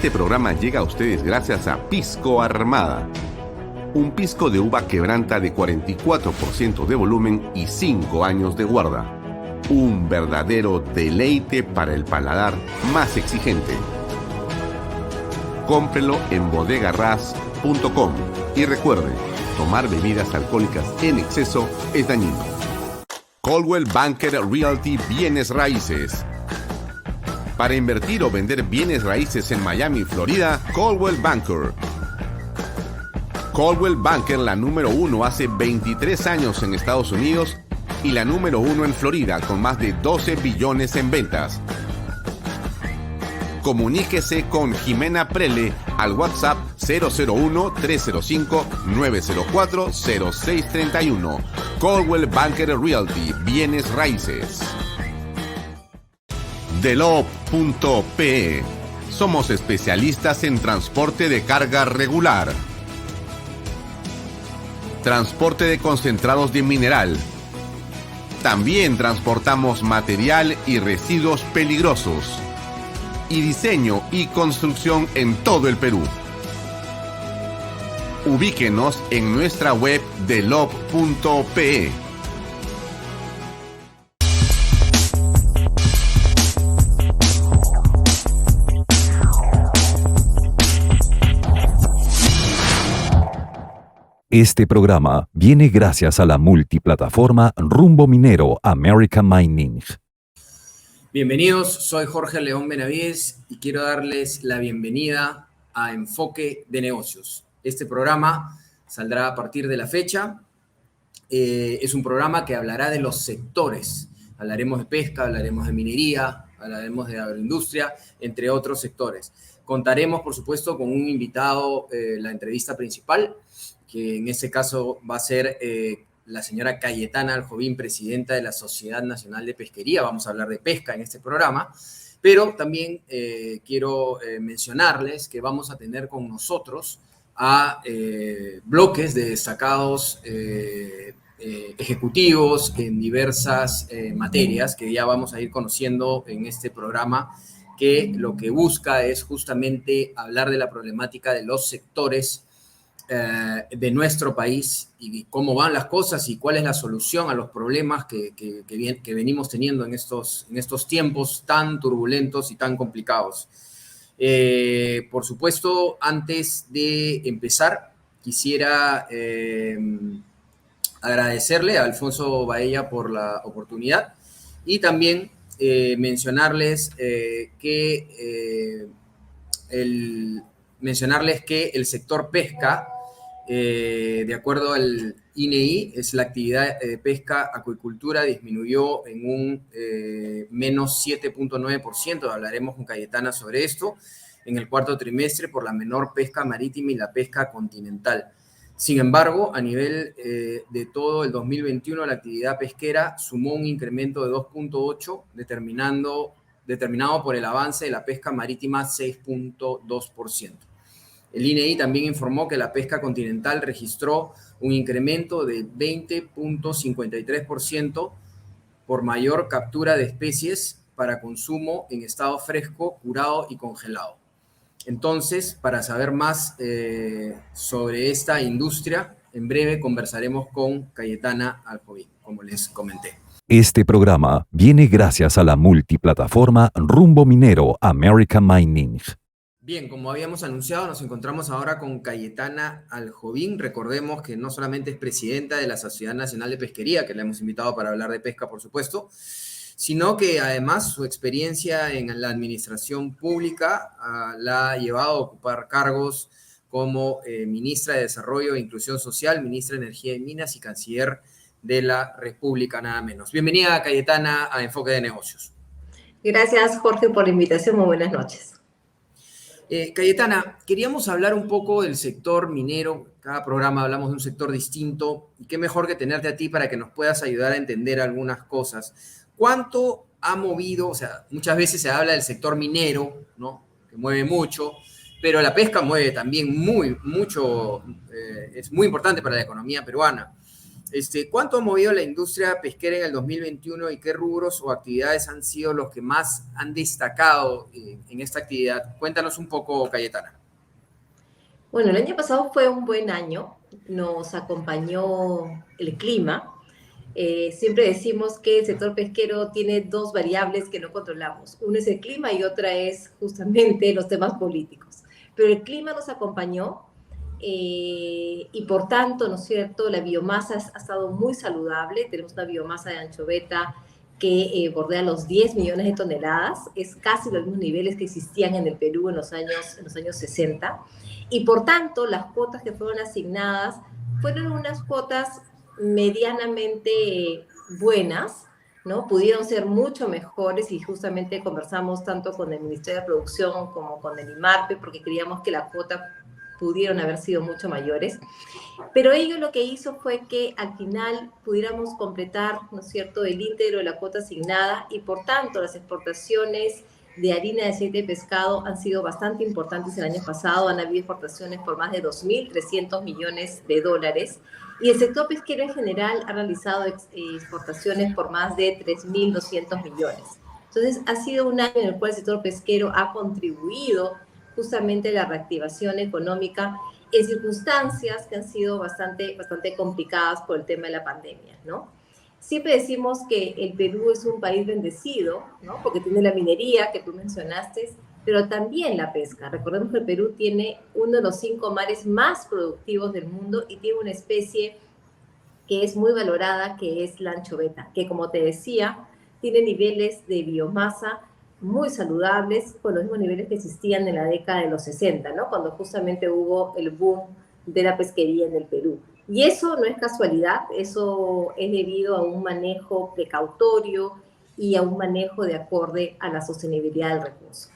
Este programa llega a ustedes gracias a Pisco Armada. Un pisco de uva quebranta de 44% de volumen y 5 años de guarda. Un verdadero deleite para el paladar más exigente. Cómprelo en bodegarras.com y recuerde, tomar bebidas alcohólicas en exceso es dañino. Coldwell Banker Realty Bienes Raíces. Para invertir o vender bienes raíces en Miami, Florida, Coldwell Banker. Coldwell Banker, la número 1 hace 23 años en Estados Unidos y la número 1 en Florida, con más de 12 billones en ventas. Comuníquese con Jimena Prele al WhatsApp 001-305-904-0631. Coldwell Banker Realty, Bienes Raíces. Delop.pe. Somos especialistas en transporte de carga regular. Transporte de concentrados de mineral. También transportamos material y residuos peligrosos. Y diseño y construcción en todo el Perú. Ubíquenos en nuestra web delop.pe. Este programa viene gracias a la multiplataforma Rumbo Minero American Mining. Bienvenidos, soy Jorge León Benavides y quiero darles la bienvenida a Enfoque de Negocios. Este programa saldrá a partir de la fecha. Es un programa que hablará de los sectores. Hablaremos de pesca, hablaremos de minería, hablaremos de agroindustria, entre otros sectores. Contaremos, por supuesto, con un invitado, la entrevista principal, que en este caso va a ser la señora Cayetana Aljovín, presidenta de la Sociedad Nacional de Pesquería. Vamos a hablar de pesca en este programa, pero también quiero mencionarles que vamos a tener con nosotros a bloques de destacados ejecutivos en diversas materias que ya vamos a ir conociendo en este programa, que lo que busca es justamente hablar de la problemática de los sectores de nuestro país y cómo van las cosas y cuál es la solución a los problemas que venimos teniendo en estos tiempos tan turbulentos y tan complicados. Por supuesto, antes de empezar, quisiera agradecerle a Alfonso Baella por la oportunidad y también mencionarles que el sector pesca, de acuerdo al INEI, es la actividad de pesca acuicultura disminuyó en un menos 7.9%. Hablaremos con Cayetana sobre esto en el cuarto trimestre por la menor pesca marítima y la pesca continental. Sin embargo, a nivel de todo el 2021, la actividad pesquera sumó un incremento de 2.8%, determinado por el avance de la pesca marítima 6.2%. El INEI también informó que la pesca continental registró un incremento de 20.53% por mayor captura de especies para consumo en estado fresco, curado y congelado. Entonces, para saber más sobre esta industria, en breve conversaremos con Cayetana Aljovín, como les comenté. Este programa viene gracias a la multiplataforma Rumbo Minero American Mining. Bien, como habíamos anunciado, nos encontramos ahora con Cayetana Aljovín. Recordemos que no solamente es presidenta de la Sociedad Nacional de Pesquería, que la hemos invitado para hablar de pesca, por supuesto, sino que además su experiencia en la administración pública la ha llevado a ocupar cargos como ministra de Desarrollo e Inclusión Social, ministra de Energía y Minas y canciller de la República, nada menos. Bienvenida, Cayetana, a Enfoque de Negocios. Gracias, Jorge, por la invitación. Muy buenas noches. Cayetana, queríamos hablar un poco del sector minero. Cada programa hablamos de un sector distinto y qué mejor que tenerte a ti para que nos puedas ayudar a entender algunas cosas. ¿Cuánto ha movido? O sea, muchas veces se habla del sector minero, ¿no?, que mueve mucho, pero la pesca mueve también mucho, es muy importante para la economía peruana. ¿Cuánto ha movido la industria pesquera en el 2021 y qué rubros o actividades han sido los que más han destacado en esta actividad? Cuéntanos un poco, Cayetana. Bueno, el año pasado fue un buen año, nos acompañó el clima. Siempre decimos que el sector pesquero tiene dos variables que no controlamos. Una es el clima y otra es justamente los temas políticos. Pero el clima nos acompañó y por tanto, ¿no es cierto?, la biomasa ha estado muy saludable. Tenemos una biomasa de anchoveta que bordea los 10 millones de toneladas. Es casi los mismos niveles que existían en el Perú en los años 60. Y por tanto, las cuotas que fueron asignadas fueron unas cuotas medianamente buenas, ¿no? Pudieron ser mucho mejores y justamente conversamos tanto con el Ministerio de Producción como con el IMARPE porque creíamos que las cuotas pudieron haber sido mucho mayores. Pero ello lo que hizo fue que al final pudiéramos completar, ¿no es cierto?, el íntegro de la cuota asignada y por tanto las exportaciones de harina de aceite de pescado han sido bastante importantes el año pasado. Han habido exportaciones por más de 2.300 millones de dólares y el sector pesquero en general ha realizado exportaciones por más de 3.200 millones. Entonces ha sido un año en el cual el sector pesquero ha contribuido justamente a la reactivación económica en circunstancias que han sido bastante complicadas por el tema de la pandemia, ¿no? Siempre decimos que el Perú es un país bendecido, ¿no? Porque tiene la minería que tú mencionaste, pero también la pesca. Recordemos que el Perú tiene uno de los 5 mares más productivos del mundo y tiene una especie que es muy valorada, que es la anchoveta, que como te decía, tiene niveles de biomasa muy saludables, con los mismos niveles que existían en la década de los 60, ¿no? Cuando justamente hubo el boom de la pesquería en el Perú. Y eso no es casualidad, eso es debido a un manejo precautorio y a un manejo de acorde a la sostenibilidad del recurso.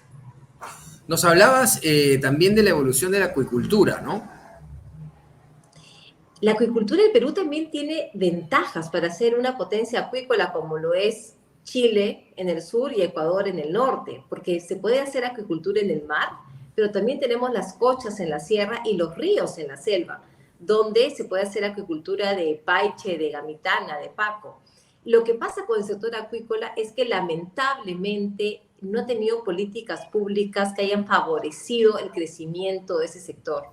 Nos hablabas también de la evolución de la acuicultura, ¿no? La acuicultura del Perú también tiene ventajas para ser una potencia acuícola como lo es Chile en el sur y Ecuador en el norte, porque se puede hacer acuicultura en el mar, pero también tenemos las cochas en la sierra y los ríos en la selva, donde se puede hacer acuicultura de paiche, de gamitana, de paco. Lo que pasa con el sector acuícola es que lamentablemente no ha tenido políticas públicas que hayan favorecido el crecimiento de ese sector.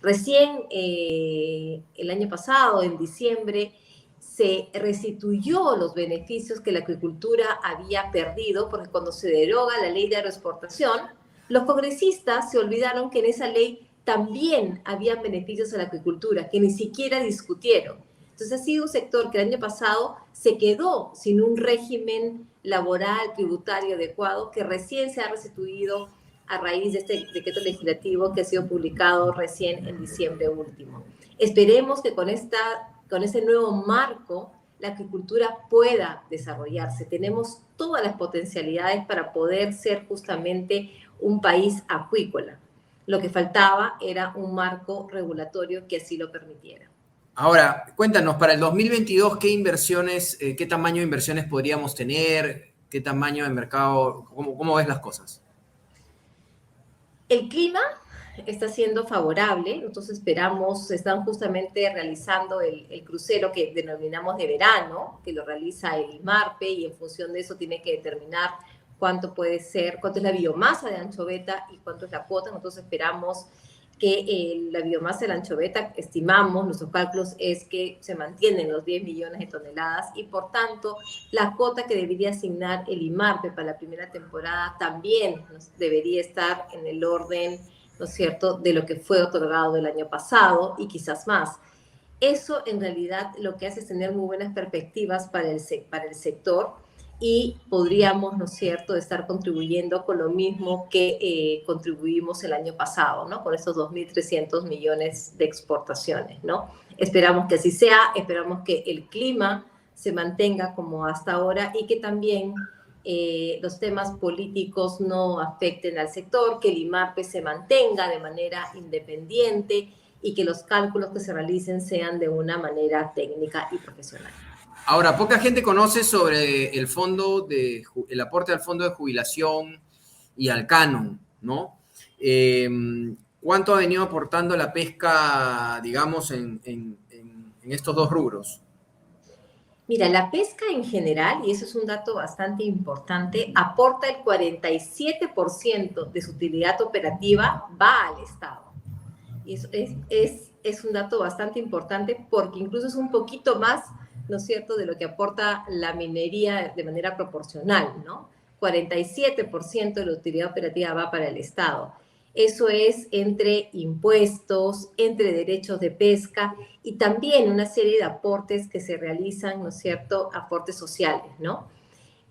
Recién el año pasado, en diciembre, se restituyó los beneficios que la acuicultura había perdido, porque cuando se deroga la ley de agroexportación, los congresistas se olvidaron que en esa ley también había beneficios a la acuicultura, que ni siquiera discutieron. Entonces ha sido un sector que el año pasado se quedó sin un régimen laboral, tributario adecuado, que recién se ha restituido a raíz de este decreto legislativo que ha sido publicado recién en diciembre último. Esperemos que con ese nuevo marco la acuicultura pueda desarrollarse. Tenemos todas las potencialidades para poder ser justamente un país acuícola. Lo que faltaba era un marco regulatorio que así lo permitiera. Ahora, cuéntanos, para el 2022, ¿qué tamaño de inversiones podríamos tener? ¿Qué tamaño de mercado? ¿Cómo ves las cosas? El clima está siendo favorable, nosotros están justamente realizando el crucero que denominamos de verano, que lo realiza el IMARPE y en función de eso tiene que determinar cuánto es la biomasa de anchoveta y cuánto es la cuota. Nosotros esperamos que la biomasa de la anchoveta, estimamos, nuestros cálculos es que se mantienen los 10 millones de toneladas y por tanto la cuota que debería asignar el IMARPE para la primera temporada también debería estar en el orden, ¿no es cierto?, de lo que fue otorgado el año pasado y quizás más. Eso en realidad lo que hace es tener muy buenas perspectivas para el sector y podríamos, ¿no es cierto?, estar contribuyendo con lo mismo que contribuimos el año pasado, ¿no?, con esos 2.300 millones de exportaciones, ¿no? Esperamos que así sea, esperamos que el clima se mantenga como hasta ahora y que también los temas políticos no afecten al sector, que el IMARPE se mantenga de manera independiente y que los cálculos que se realicen sean de una manera técnica y profesional. Ahora, poca gente conoce sobre el aporte al fondo de jubilación y al canon, ¿no? ¿Cuánto ha venido aportando la pesca, digamos, en estos dos rubros? Mira, la pesca en general, y eso es un dato bastante importante, aporta el 47% de su utilidad operativa va al Estado. Y eso es un dato bastante importante porque incluso es un poquito más, ¿no es cierto?, de lo que aporta la minería de manera proporcional, ¿no? 47% de la utilidad operativa va para el Estado. Eso es entre impuestos, entre derechos de pesca y también una serie de aportes que se realizan, ¿no es cierto?, aportes sociales, ¿no?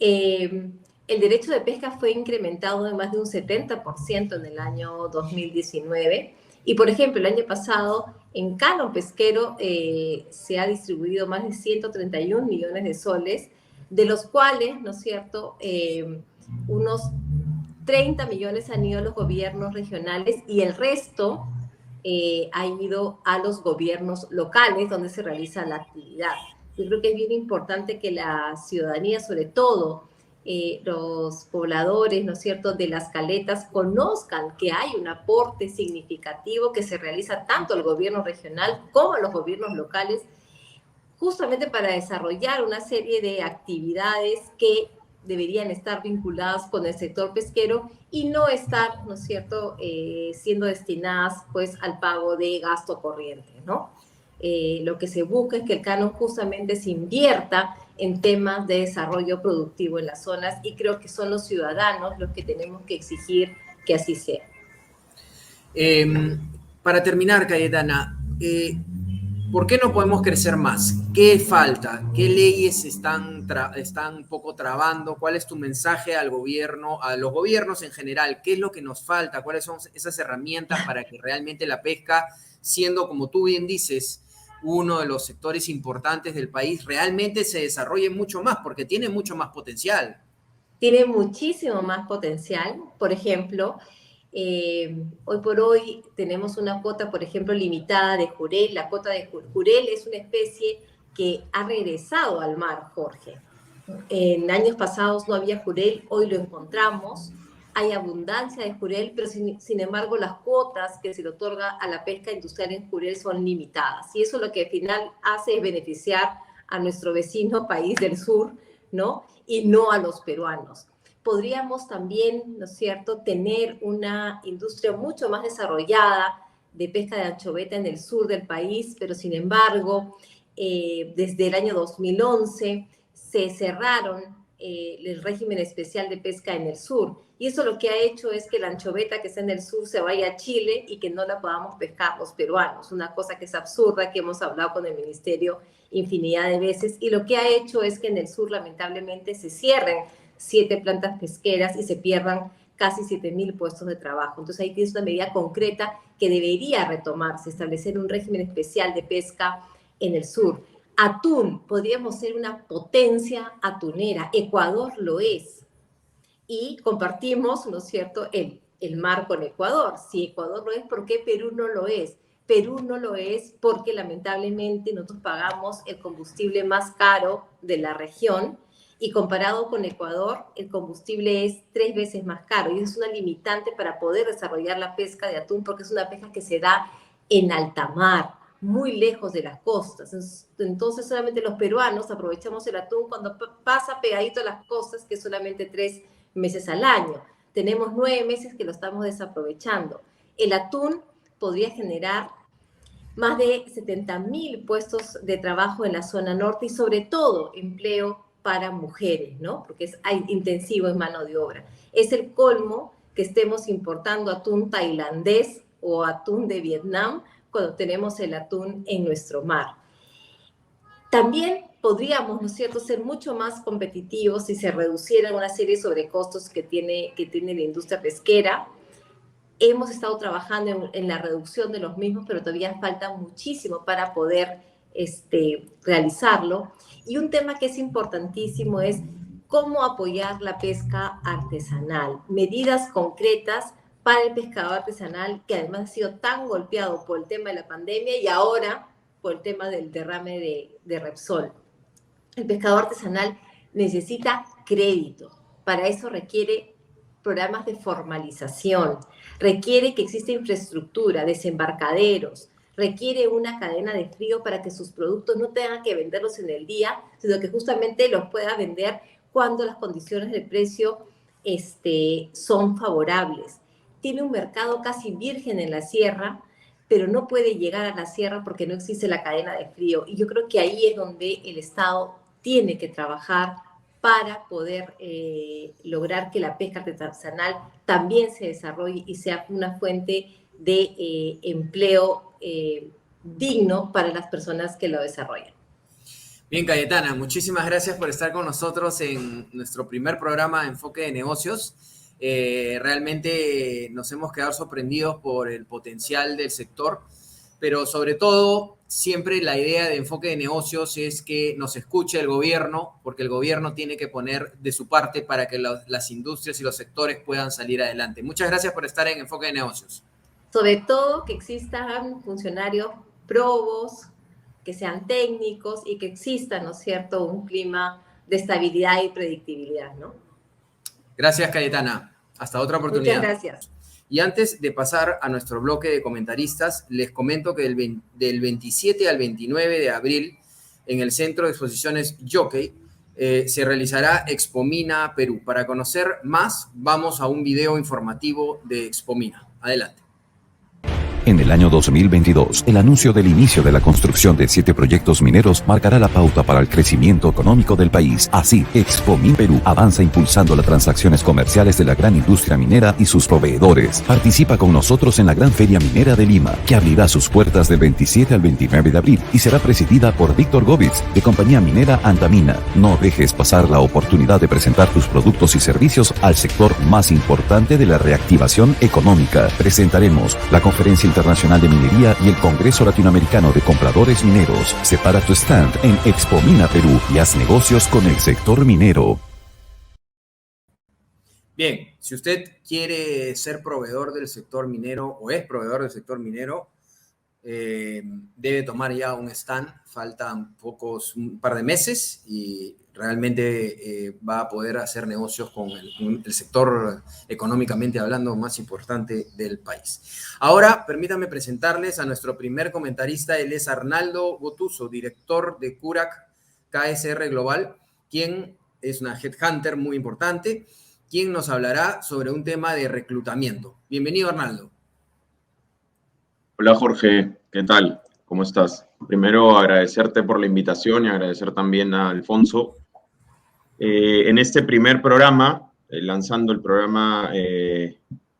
El derecho de pesca fue incrementado en más de un 70% en el año 2019. Y, por ejemplo, el año pasado, en canon pesquero se ha distribuido más de 131 millones de soles, de los cuales, ¿no es cierto?, unos 30 millones han ido a los gobiernos regionales y el resto ha ido a los gobiernos locales donde se realiza la actividad. Yo creo que es bien importante que la ciudadanía, sobre todo los pobladores, ¿no es cierto?, de las caletas, conozcan que hay un aporte significativo que se realiza tanto al gobierno regional como a los gobiernos locales, justamente para desarrollar una serie de actividades que deberían estar vinculadas con el sector pesquero y no estar, ¿no es cierto?, siendo destinadas pues al pago de gasto corriente, ¿no? Lo que se busca es que el canon justamente se invierta en temas de desarrollo productivo en las zonas y creo que son los ciudadanos los que tenemos que exigir que así sea. Para terminar, Cayetana, ¿por qué no podemos crecer más? ¿Qué falta? ¿Qué leyes están un poco trabando? ¿Cuál es tu mensaje al gobierno, a los gobiernos en general? ¿Qué es lo que nos falta? ¿Cuáles son esas herramientas para que realmente la pesca, siendo, como tú bien dices, uno de los sectores importantes del país, realmente se desarrolle mucho más? Porque tiene mucho más potencial. Tiene muchísimo más potencial. Por ejemplo, hoy por hoy tenemos una cuota, por ejemplo, limitada de jurel. La cuota de jurel es una especie que ha regresado al mar, Jorge. En años pasados no había jurel, hoy lo encontramos. Hay abundancia de jurel, pero sin embargo las cuotas que se le otorga a la pesca industrial en jurel son limitadas. Y eso lo que al final hace es beneficiar a nuestro vecino país del sur, ¿no? Y no a los peruanos. Podríamos también, ¿no es cierto?, tener una industria mucho más desarrollada de pesca de anchoveta en el sur del país, pero sin embargo, desde el año 2011 se cerraron el régimen especial de pesca en el sur. Y eso lo que ha hecho es que la anchoveta que está en el sur se vaya a Chile y que no la podamos pescar los peruanos. Una cosa que es absurda, que hemos hablado con el ministerio infinidad de veces. Y lo que ha hecho es que en el sur, lamentablemente, se cierren 7 plantas pesqueras y se pierdan casi 7.000 puestos de trabajo. Entonces ahí tienes una medida concreta que debería retomarse, establecer un régimen especial de pesca en el sur. Atún, podríamos ser una potencia atunera. Ecuador lo es. Y compartimos, ¿no es cierto?, el mar con Ecuador. Si Ecuador lo es, ¿por qué Perú no lo es? Perú no lo es porque lamentablemente nosotros pagamos el combustible más caro de la región y comparado con Ecuador, el combustible es 3 veces más caro. Y eso es una limitante para poder desarrollar la pesca de atún porque es una pesca que se da en alta mar, muy lejos de las costas. Entonces solamente los peruanos aprovechamos el atún cuando pasa pegadito a las costas, que es solamente 3 meses al año. Tenemos 9 meses que lo estamos desaprovechando. El atún podría generar más de 70.000 puestos de trabajo en la zona norte y sobre todo empleo para mujeres, ¿no? Porque es intensivo en mano de obra. Es el colmo que estemos importando atún tailandés o atún de Vietnam cuando tenemos el atún en nuestro mar. También podríamos, ¿no es cierto?, ser mucho más competitivos si se reducieran una serie de sobrecostos que tiene la industria pesquera. Hemos estado trabajando en la reducción de los mismos, pero todavía falta muchísimo para poder realizarlo. Y un tema que es importantísimo es cómo apoyar la pesca artesanal. Medidas concretas para el pescador artesanal, que además ha sido tan golpeado por el tema de la pandemia y ahora por el tema del derrame de Repsol. El pescador artesanal necesita crédito. Para eso requiere programas de formalización, requiere que exista infraestructura, desembarcaderos, requiere una cadena de frío para que sus productos no tengan que venderlos en el día, sino que justamente los pueda vender cuando las condiciones de precio son favorables. Tiene un mercado casi virgen en la sierra, pero no puede llegar a la sierra porque no existe la cadena de frío. Y yo creo que ahí es donde el Estado tiene que trabajar para poder lograr que la pesca artesanal también se desarrolle y sea una fuente de empleo digno para las personas que lo desarrollan. Bien, Cayetana, muchísimas gracias por estar con nosotros en nuestro primer programa de Enfoque de Negocios. Realmente nos hemos quedado sorprendidos por el potencial del sector, pero sobre todo siempre la idea de Enfoque de Negocios es que nos escuche el gobierno, porque el gobierno tiene que poner de su parte para que las industrias y los sectores puedan salir adelante. Muchas gracias por estar en Enfoque de Negocios. Sobre todo que existan funcionarios probos, que sean técnicos y que exista, ¿no es cierto?, un clima de estabilidad y predictibilidad, ¿no? Gracias, Cayetana. Hasta otra oportunidad. Muchas gracias. Y antes de pasar a nuestro bloque de comentaristas, les comento que del 27 al 29 de abril, en el Centro de Exposiciones Jockey, se realizará Expomina Perú. Para conocer más, vamos a un video informativo de Expomina. Adelante. En el año 2022, el anuncio del inicio de la construcción de 7 proyectos mineros marcará la pauta para el crecimiento económico del país. Así, Expomina Perú avanza impulsando las transacciones comerciales de la gran industria minera y sus proveedores. Participa con nosotros en la Gran Feria Minera de Lima, que abrirá sus puertas del 27 al 29 de abril y será presidida por Víctor Gómez, de compañía minera Antamina. No dejes pasar la oportunidad de presentar tus productos y servicios al sector más importante de la reactivación económica. Presentaremos la Conferencia Internacional de Minería y el Congreso Latinoamericano de Compradores Mineros. Separa tu stand en Expomina Perú y haz negocios con el sector minero. Bien, si usted quiere ser proveedor del sector minero o es proveedor del sector minero, debe tomar ya un stand. Faltan un par de meses y realmente va a poder hacer negocios con el sector económicamente hablando más importante del país. Ahora, permítanme presentarles a nuestro primer comentarista. Él es Arnaldo Gotuso, director de Curac KSR Global, quien es una headhunter muy importante, quien nos hablará sobre un tema de reclutamiento. Bienvenido, Arnaldo. Hola, Jorge. ¿Qué tal? ¿Cómo estás? Primero, agradecerte por la invitación y agradecer también a Alfonso. En este primer programa, lanzando el programa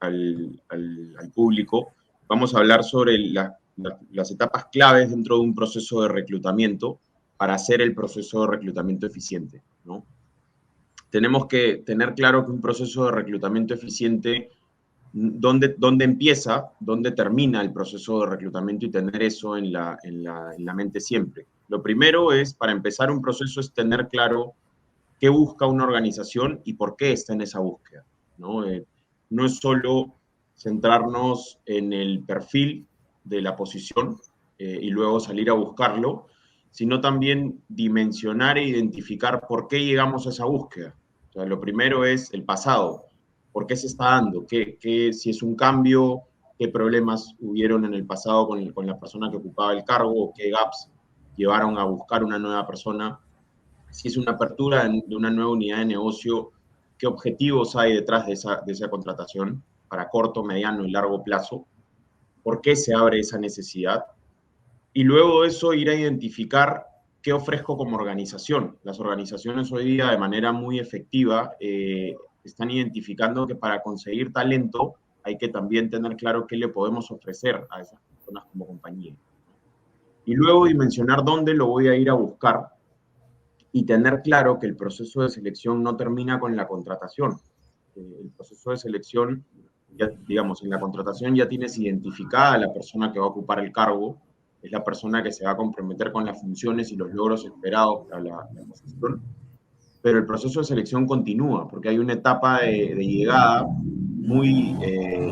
al público, vamos a hablar sobre las etapas claves dentro de un proceso de reclutamiento para hacer el proceso de reclutamiento eficiente, ¿no? Tenemos que tener claro que un proceso de reclutamiento eficiente, dónde empieza, dónde termina el proceso de reclutamiento y tener eso en la mente siempre. Lo primero es, para empezar un proceso, es tener claro qué busca una organización y por qué está en esa búsqueda, ¿no? No es solo centrarnos en el perfil de la posición y luego salir a buscarlo, sino también dimensionar e identificar por qué llegamos a esa búsqueda. O sea, lo primero es el pasado. ¿Por qué se está dando? Si es un cambio, qué problemas hubieron en el pasado con la persona que ocupaba el cargo, o qué gaps llevaron a buscar una nueva persona. Si es una apertura de una nueva unidad de negocio, qué objetivos hay detrás de esa contratación para corto, mediano y largo plazo, por qué se abre esa necesidad. Y luego de eso ir a identificar qué ofrezco como organización. Las organizaciones hoy día, de manera muy efectiva, están identificando que para conseguir talento hay que también tener claro qué le podemos ofrecer a esas personas como compañía. Y luego dimensionar dónde lo voy a ir a buscar y tener claro que el proceso de selección no termina con la contratación. El proceso de selección, ya, digamos, en la contratación ya tienes identificada a la persona que va a ocupar el cargo, es la persona que se va a comprometer con las funciones y los logros esperados para la posición. Pero el proceso de selección continúa, porque hay una etapa de llegada muy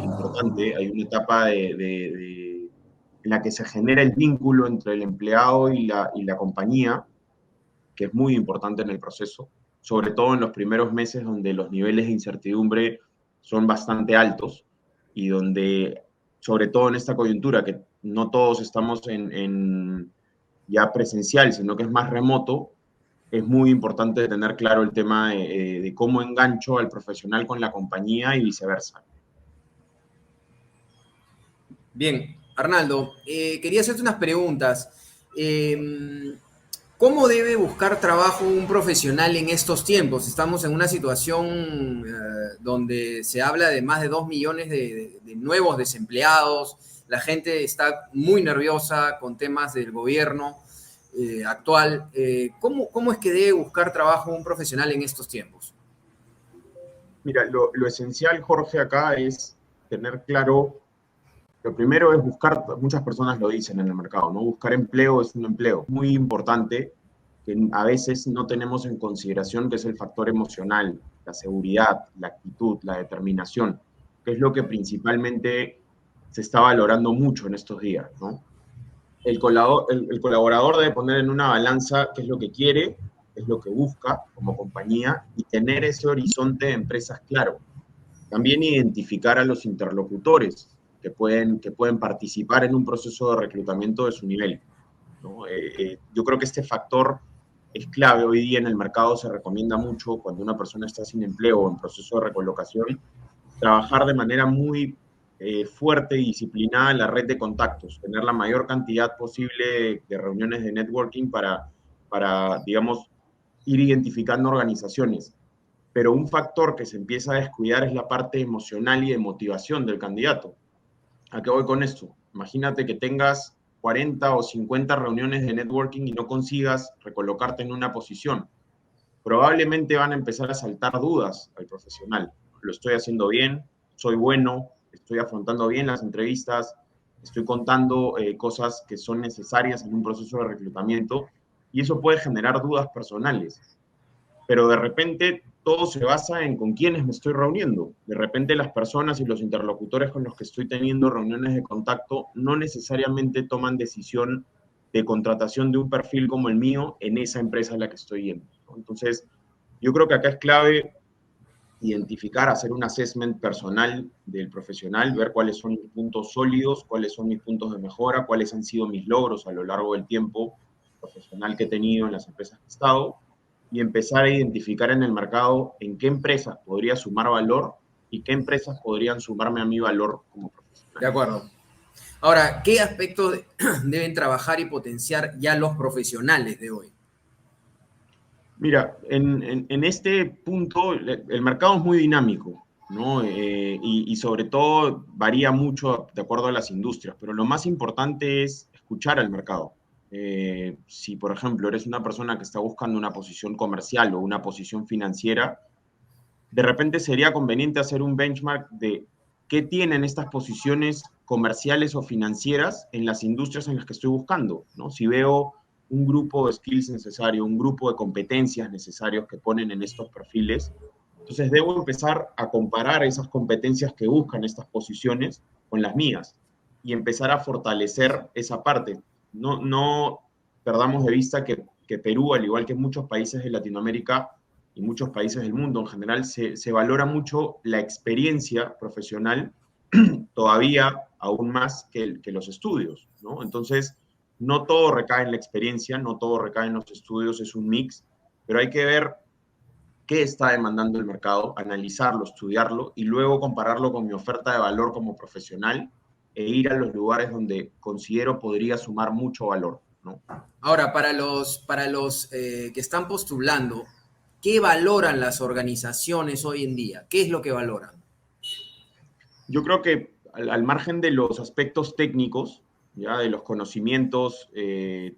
importante, hay una etapa en la que se genera el vínculo entre el empleado y la compañía, que es muy importante en el proceso, sobre todo en los primeros meses donde los niveles de incertidumbre son bastante altos y donde, sobre todo en esta coyuntura, que no todos estamos en ya presencial, sino que es más remoto, es muy importante tener claro el tema de cómo engancho al profesional con la compañía y viceversa. Bien, Arnaldo, quería hacerte unas preguntas. ¿Cómo debe buscar trabajo un profesional en estos tiempos? Estamos en una situación donde se habla de más de 2 millones de nuevos desempleados. La gente está muy nerviosa con temas del gobierno actual. ¿Cómo es que debe buscar trabajo un profesional en estos tiempos? Mira, lo esencial, Jorge, acá es tener claro. Lo primero es buscar, muchas personas lo dicen en el mercado, ¿no? Buscar empleo es un empleo muy importante que a veces no tenemos en consideración, que es el factor emocional, la seguridad, la actitud, la determinación, que es lo que principalmente se está valorando mucho en estos días, ¿no? El colaborador debe poner en una balanza qué es lo que quiere, qué es lo que busca como compañía y tener ese horizonte de empresas claro. También identificar a los interlocutores que pueden participar en un proceso de reclutamiento de su nivel, ¿no? Yo creo que este factor es clave hoy día en el mercado. Se recomienda mucho cuando una persona está sin empleo o en proceso de recolocación, trabajar de manera muy fuerte y disciplinada en la red de contactos, tener la mayor cantidad posible de reuniones de networking digamos, ir identificando organizaciones. Pero un factor que se empieza a descuidar es la parte emocional y de motivación del candidato. ¿A qué voy con esto? Imagínate que tengas 40 o 50 reuniones de networking y no consigas recolocarte en una posición. Probablemente van a empezar a saltar dudas al profesional. ¿Lo estoy haciendo bien? ¿Soy bueno? ¿Estoy afrontando bien las entrevistas? ¿Estoy contando cosas que son necesarias en un proceso de reclutamiento? Y eso puede generar dudas personales. Pero de repente todo se basa en con quiénes me estoy reuniendo. De repente las personas y los interlocutores con los que estoy teniendo reuniones de contacto no necesariamente toman decisión de contratación de un perfil como el mío en esa empresa en la que estoy yendo, ¿no? Entonces, yo creo que acá es clave identificar, hacer un assessment personal del profesional, ver cuáles son mis puntos sólidos, cuáles son mis puntos de mejora, cuáles han sido mis logros a lo largo del tiempo profesional que he tenido en las empresas que he estado, y empezar a identificar en el mercado en qué empresas podría sumar valor y qué empresas podrían sumarme a mi valor como profesional. De acuerdo. Ahora, ¿qué aspectos deben trabajar y potenciar ya los profesionales de hoy? Mira, en este punto el mercado es muy dinámico, ¿no? Y sobre todo varía mucho de acuerdo a las industrias, pero lo más importante es escuchar al mercado. Si, por ejemplo, eres una persona que está buscando una posición comercial o una posición financiera, de repente sería conveniente hacer un benchmark de qué tienen estas posiciones comerciales o financieras en las industrias en las que estoy buscando, ¿no? Si veo un grupo de skills necesario, un grupo de competencias necesarios que ponen en estos perfiles, entonces debo empezar a comparar esas competencias que buscan estas posiciones con las mías y empezar a fortalecer esa parte. No perdamos de vista que Perú, al igual que muchos países de Latinoamérica y muchos países del mundo en general, se valora mucho la experiencia profesional todavía aún más que los estudios, ¿no? Entonces, no todo recae en la experiencia, no todo recae en los estudios, es un mix, pero hay que ver qué está demandando el mercado, analizarlo, estudiarlo y luego compararlo con mi oferta de valor como profesional e ir a los lugares donde considero podría sumar mucho valor, ¿no? Ahora, para los que están postulando, ¿qué valoran las organizaciones hoy en día? ¿Qué es lo que valoran? Yo creo que al margen de los aspectos técnicos, ya de los conocimientos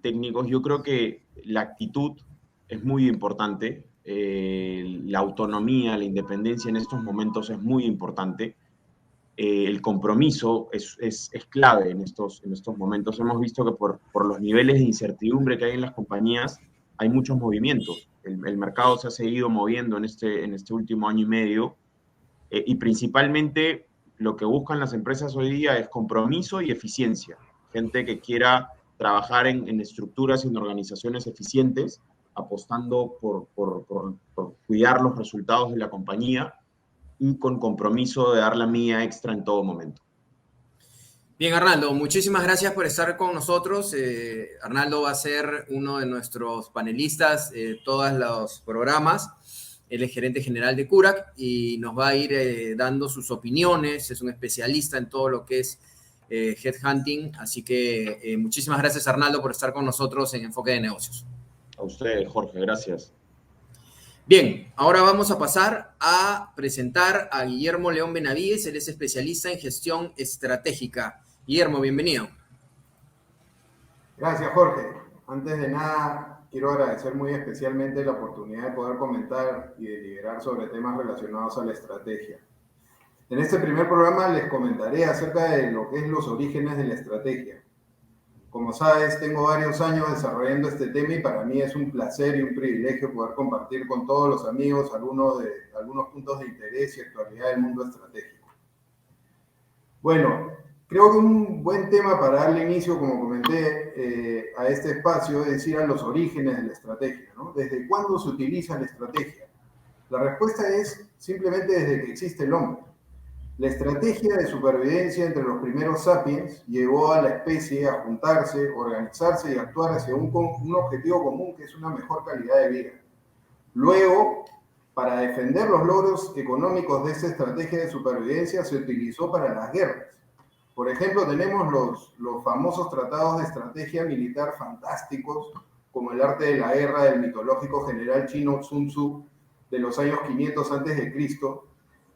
técnicos, yo creo que la actitud es muy importante, la autonomía, la independencia en estos momentos es muy importante, el compromiso es clave en estos momentos. Hemos visto que por los niveles de incertidumbre que hay en las compañías, hay muchos movimientos. El mercado se ha seguido moviendo en este último año y medio, y principalmente lo que buscan las empresas hoy día es compromiso y eficiencia. Gente que quiera trabajar en estructuras y en organizaciones eficientes, apostando por cuidar los resultados de la compañía y con compromiso de dar la mía extra en todo momento. Bien, Arnaldo, muchísimas gracias por estar con nosotros. Arnaldo va a ser uno de nuestros panelistas de todos los programas. Él es gerente general de Curac y nos va a ir dando sus opiniones. Es un especialista en todo lo que es headhunting. Así que muchísimas gracias, Arnaldo, por estar con nosotros en Enfoque de Negocios. A usted, Jorge, gracias. Bien, ahora vamos a pasar a presentar a Guillermo León Benavides. Él es especialista en gestión estratégica. Guillermo, bienvenido. Gracias, Jorge. Antes de nada, quiero agradecer muy especialmente la oportunidad de poder comentar y deliberar sobre temas relacionados a la estrategia. En este primer programa les comentaré acerca de lo que es los orígenes de la estrategia. Como sabes, tengo varios años desarrollando este tema y para mí es un placer y un privilegio poder compartir con todos los amigos algunos puntos de interés y actualidad del mundo estratégico. Bueno, creo que un buen tema para darle inicio, como comenté, a este espacio es ir a los orígenes de la estrategia, ¿no? ¿Desde cuándo se utiliza la estrategia? La respuesta es simplemente desde que existe el hombre. La estrategia de supervivencia entre los primeros sapiens llevó a la especie a juntarse, organizarse y actuar hacia un objetivo común que es una mejor calidad de vida. Luego, para defender los logros económicos de esta estrategia de supervivencia se utilizó para las guerras. Por ejemplo, tenemos los famosos tratados de estrategia militar fantásticos, como el arte de la guerra del mitológico general chino Sun Tzu de los años 500 a.C.,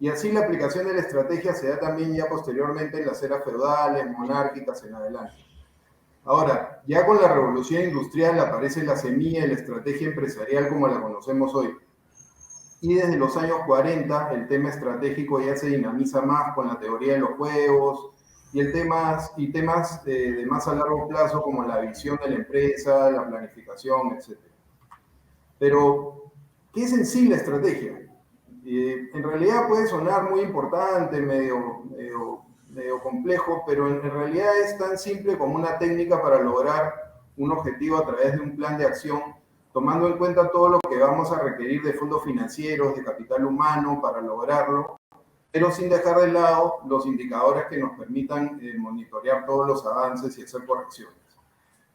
y así la aplicación de la estrategia se da también ya posteriormente en las eras feudales, monárquicas en adelante. Ahora, ya con la revolución industrial aparece la semilla de la estrategia empresarial como la conocemos hoy. Y desde los años 40 el tema estratégico ya se dinamiza más con la teoría de los juegos y temas de más a largo plazo como la visión de la empresa, la planificación, etc. Pero, ¿qué es en sí la estrategia? En realidad puede sonar muy importante, medio complejo, pero en realidad es tan simple como una técnica para lograr un objetivo a través de un plan de acción, tomando en cuenta todo lo que vamos a requerir de fondos financieros, de capital humano para lograrlo, pero sin dejar de lado los indicadores que nos permitan monitorear todos los avances y hacer correcciones.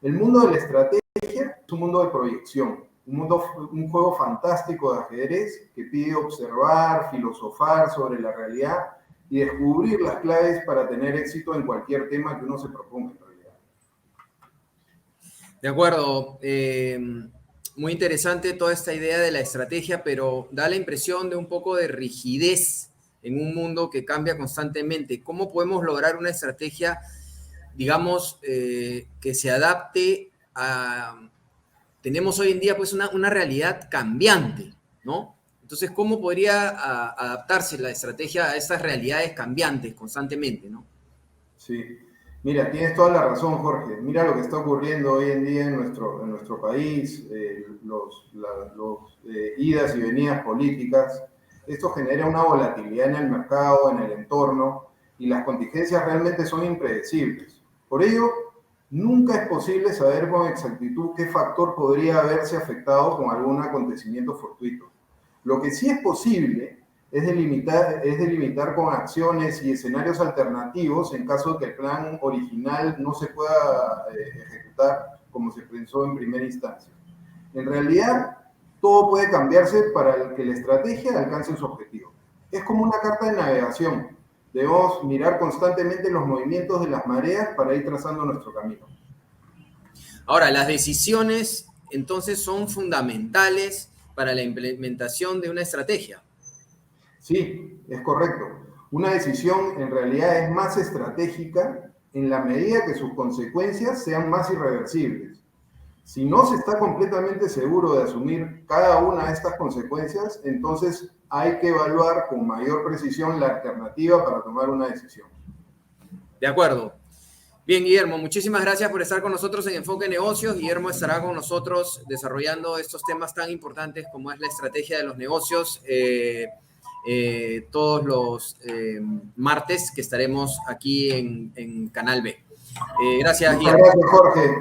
El mundo de la estrategia es un mundo de proyección. Un juego fantástico de ajedrez que pide observar, filosofar sobre la realidad y descubrir las claves para tener éxito en cualquier tema que uno se proponga en realidad. De acuerdo. Muy interesante toda esta idea de la estrategia, pero da la impresión de un poco de rigidez en un mundo que cambia constantemente. ¿Cómo podemos lograr una estrategia, digamos, que se adapte a... Tenemos hoy en día pues una realidad cambiante, ¿no? Entonces, ¿cómo podría adaptarse la estrategia a estas realidades cambiantes constantemente, ¿no? Sí, mira, tienes toda la razón, Jorge. Mira lo que está ocurriendo hoy en día en nuestro país, los idas y venidas políticas. Esto genera una volatilidad en el mercado, en el entorno, y las contingencias realmente son impredecibles. Por ello, nunca es posible saber con exactitud qué factor podría haberse afectado con algún acontecimiento fortuito. Lo que sí es posible es delimitar con acciones y escenarios alternativos en caso de que el plan original no se pueda ejecutar como se pensó en primera instancia. En realidad, todo puede cambiarse para que la estrategia alcance su objetivo. Es como una carta de navegación. Debemos mirar constantemente los movimientos de las mareas para ir trazando nuestro camino. Ahora, las decisiones entonces son fundamentales para la implementación de una estrategia. Sí, es correcto. Una decisión en realidad es más estratégica en la medida que sus consecuencias sean más irreversibles. Si no se está completamente seguro de asumir cada una de estas consecuencias, entonces hay que evaluar con mayor precisión la alternativa para tomar una decisión. De acuerdo. Bien, Guillermo, muchísimas gracias por estar con nosotros en Enfoque Negocios. Guillermo estará con nosotros desarrollando estos temas tan importantes como es la estrategia de los negocios todos los martes que estaremos aquí en Canal B. Gracias, Guillermo. Gracias, Jorge.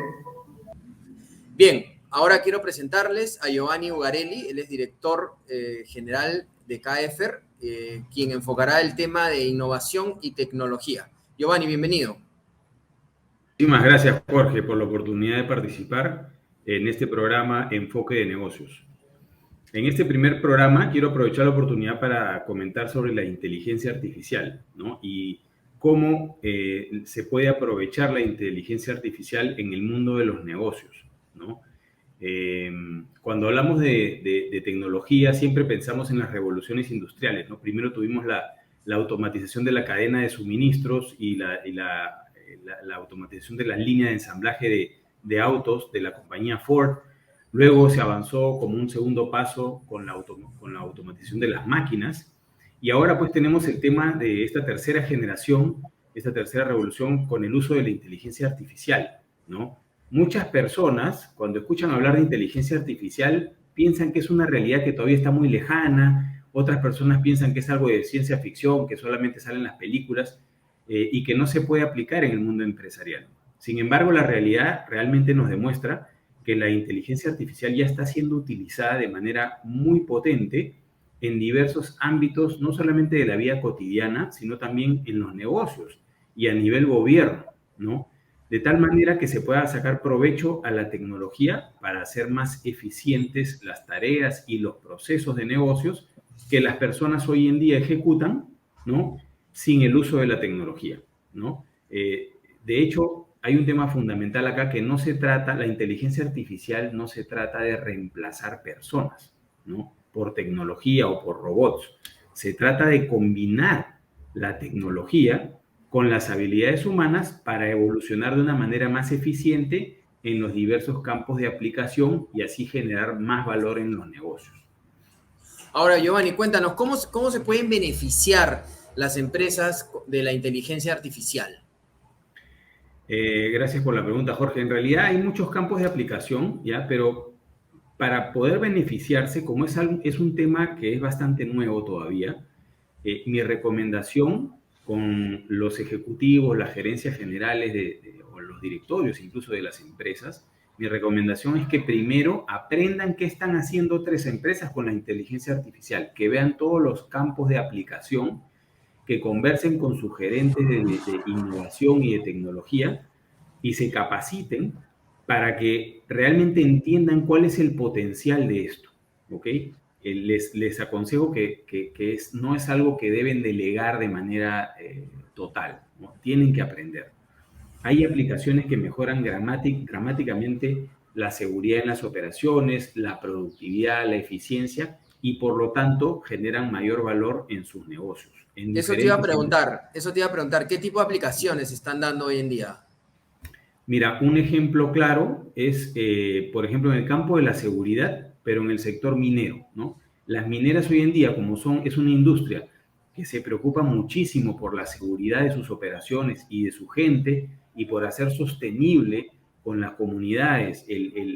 Bien, ahora quiero presentarles a Giovanni Ugarelli. Él es director general de CAEFER, quien enfocará el tema de innovación y tecnología. Giovanni, bienvenido. Muchísimas gracias, Jorge, por la oportunidad de participar en este programa Enfoque de Negocios. En este primer programa quiero aprovechar la oportunidad para comentar sobre la inteligencia artificial, ¿no? Y cómo se puede aprovechar la inteligencia artificial en el mundo de los negocios, ¿no? Cuando hablamos de tecnología, siempre pensamos en las revoluciones industriales, ¿no? Primero tuvimos la automatización de la cadena de suministros y la automatización de las líneas de ensamblaje de autos de la compañía Ford. Luego se avanzó como un segundo paso con la automatización de las máquinas. Y ahora pues tenemos el tema de esta tercera generación, esta tercera revolución con el uso de la inteligencia artificial, ¿no? Muchas personas, cuando escuchan hablar de inteligencia artificial, piensan que es una realidad que todavía está muy lejana. Otras personas piensan que es algo de ciencia ficción, que solamente sale en las películas y que no se puede aplicar en el mundo empresarial. Sin embargo, la realidad realmente nos demuestra que la inteligencia artificial ya está siendo utilizada de manera muy potente en diversos ámbitos, no solamente de la vida cotidiana, sino también en los negocios y a nivel gobierno, ¿no? De tal manera que se pueda sacar provecho a la tecnología para hacer más eficientes las tareas y los procesos de negocios que las personas hoy en día ejecutan, ¿no? Sin el uso de la tecnología, ¿no? De hecho, hay un tema fundamental acá que no se trata, la inteligencia artificial no se trata de reemplazar personas, ¿no? Por tecnología o por robots. Se trata de combinar la tecnología con las habilidades humanas para evolucionar de una manera más eficiente en los diversos campos de aplicación y así generar más valor en los negocios. Ahora, Giovanni, cuéntanos, ¿cómo se pueden beneficiar las empresas de la inteligencia artificial? Gracias por la pregunta, Jorge. En realidad hay muchos campos de aplicación, ¿ya? Pero para poder beneficiarse, como es un tema que es bastante nuevo todavía, mi recomendación con los ejecutivos, las gerencias generales o los directorios incluso de las empresas, mi recomendación es que primero aprendan qué están haciendo otras empresas con la inteligencia artificial, que vean todos los campos de aplicación, que conversen con sus gerentes de innovación y de tecnología y se capaciten para que realmente entiendan cuál es el potencial de esto, ¿ok? Les aconsejo que no es algo que deben delegar de manera total, ¿no? Tienen que aprender. Hay aplicaciones que mejoran dramáticamente la seguridad en las operaciones, la productividad, la eficiencia y por lo tanto generan mayor valor en sus negocios. Eso te iba a preguntar, ¿qué tipo de aplicaciones están dando hoy en día? Mira, un ejemplo claro es, por ejemplo, en el campo de la seguridad, pero en el sector minero, ¿no? Las mineras hoy en día, es una industria que se preocupa muchísimo por la seguridad de sus operaciones y de su gente y por hacer sostenible con las comunidades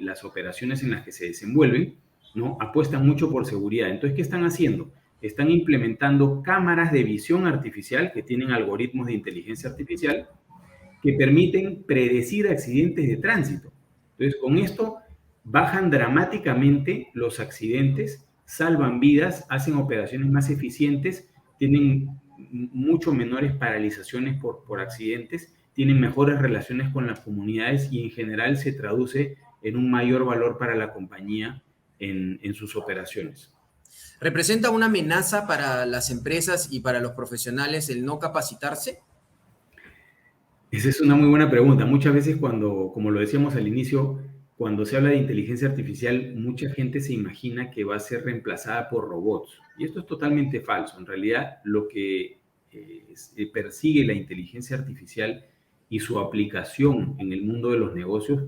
las operaciones en las que se desenvuelven, ¿no? Apuestan mucho por seguridad. Entonces, ¿qué están haciendo? Están implementando cámaras de visión artificial que tienen algoritmos de inteligencia artificial que permiten predecir accidentes de tránsito. Entonces, con esto bajan dramáticamente los accidentes, salvan vidas, hacen operaciones más eficientes, tienen mucho menores paralizaciones por accidentes, tienen mejores relaciones con las comunidades y en general se traduce en un mayor valor para la compañía en sus operaciones. ¿Representa una amenaza para las empresas y para los profesionales el no capacitarse? Esa es una muy buena pregunta. Muchas veces como lo decíamos al inicio, cuando se habla de inteligencia artificial, mucha gente se imagina que va a ser reemplazada por robots. Y esto es totalmente falso. En realidad, lo que persigue la inteligencia artificial y su aplicación en el mundo de los negocios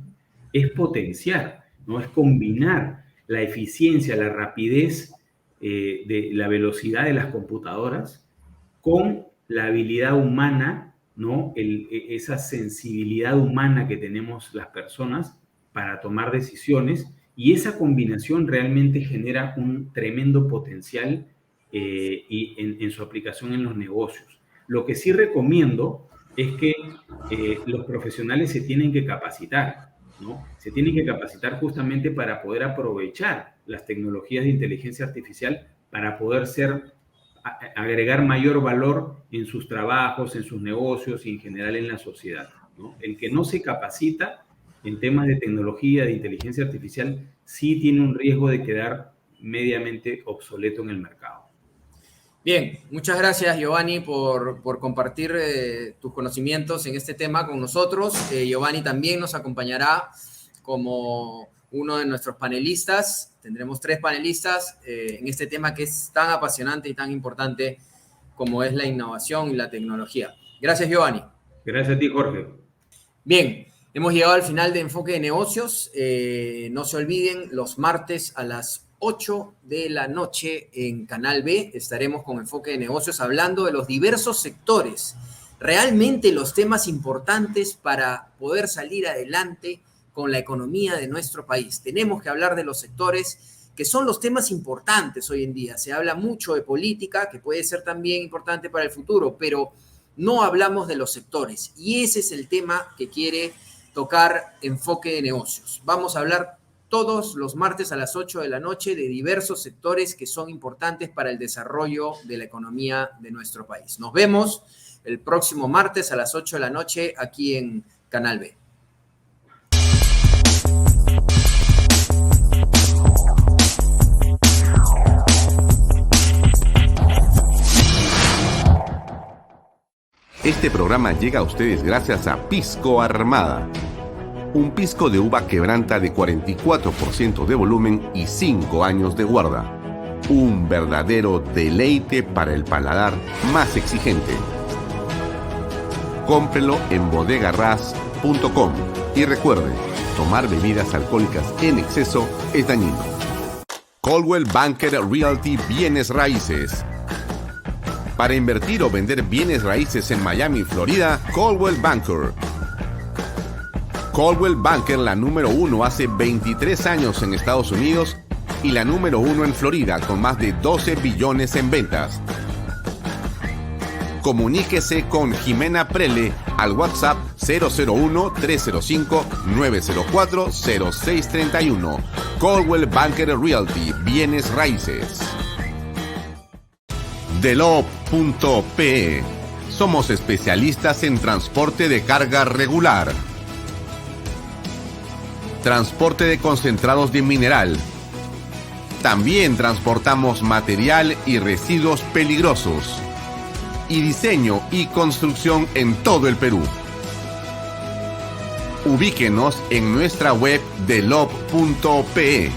es potenciar, ¿no? Es combinar la eficiencia, la rapidez, de la velocidad de las computadoras con la habilidad humana, ¿no? Esa sensibilidad humana que tenemos las personas para tomar decisiones y esa combinación realmente genera un tremendo potencial en su aplicación en los negocios. Lo que sí recomiendo es que los profesionales se tienen que capacitar, ¿no? Se tienen que capacitar justamente para poder aprovechar las tecnologías de inteligencia artificial para poder agregar mayor valor en sus trabajos, en sus negocios y en general en la sociedad. ¿no? El que no se capacita en temas de tecnología, de inteligencia artificial, sí tiene un riesgo de quedar mediamente obsoleto en el mercado. Bien, muchas gracias Giovanni por compartir tus conocimientos en este tema con nosotros. Giovanni también nos acompañará como uno de nuestros panelistas. Tendremos 3 panelistas en este tema que es tan apasionante y tan importante como es la innovación y la tecnología. Gracias Giovanni. Gracias a ti Jorge. Bien, hemos llegado al final de Enfoque de Negocios. No se olviden, los martes a las 8 de la noche en Canal B estaremos con Enfoque de Negocios hablando de los diversos sectores, realmente los temas importantes para poder salir adelante con la economía de nuestro país. Tenemos que hablar de los sectores que son los temas importantes hoy en día. Se habla mucho de política, que puede ser también importante para el futuro, pero no hablamos de los sectores. Y ese es el tema que quiere tocar Enfoque de Negocios. Vamos a hablar todos los martes a las 8 de la noche de diversos sectores que son importantes para el desarrollo de la economía de nuestro país. Nos vemos el próximo martes a las 8 de la noche aquí en Canal B. Este programa llega a ustedes gracias a Pisco Armada. Un pisco de uva quebranta de 44% de volumen y 5 años de guarda. Un verdadero deleite para el paladar más exigente. Cómprelo en bodegarras.com y recuerde, tomar bebidas alcohólicas en exceso es dañino. Coldwell Banker Realty Bienes Raíces. Para invertir o vender bienes raíces en Miami, Florida, Coldwell Banker. Coldwell Banker, la número 1 hace 23 años en Estados Unidos y la número 1 en Florida con más de 12 billones en ventas. Comuníquese con Jimena Prele al WhatsApp 001-305-904-0631. Coldwell Banker Realty, Bienes Raíces. Delop.pe. Somos especialistas en transporte de carga regular. Transporte de concentrados de mineral. También transportamos material y residuos peligrosos. Y diseño y construcción en todo el Perú. Ubíquenos en nuestra web delop.pe.